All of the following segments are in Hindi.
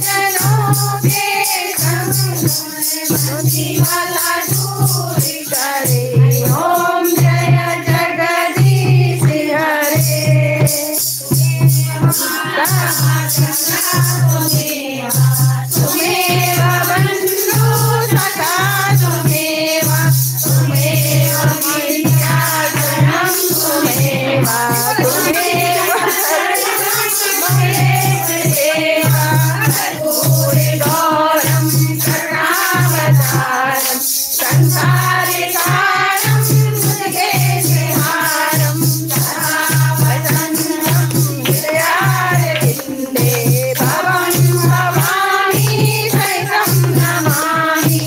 जनों के संग वाला दूर करे। ओम जय जगदीश हरे। तुम्हें बंधु सखा तुम्हें मिल्या जन्म तुम्हें गौरम करुणावतारम संसारिकारम मुझे हारम वदन्तं विद्यारविन्दे भवं भवानी सहितं नमामि।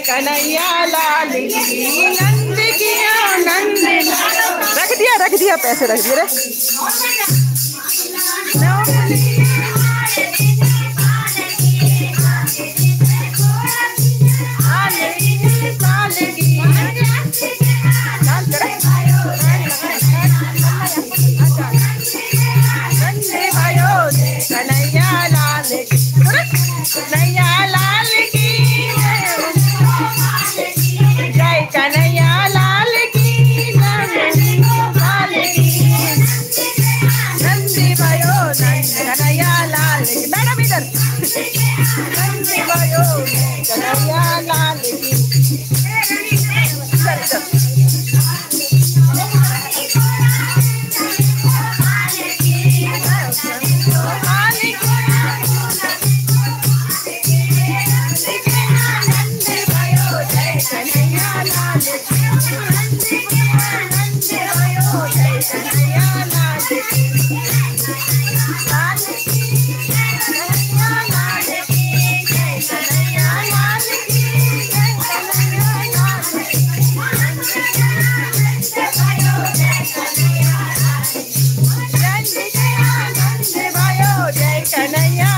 कन्हैया लाल की नंद की नंद। रख दिया पैसे रख दिए रे। कन्हैया लाल कन्हैया लाल की जय कन्हैया लाल की नंदी भयो कन्हैया लाल की। मैडम इधर नंदी भयो कन्हैया लाल की। कन्हैया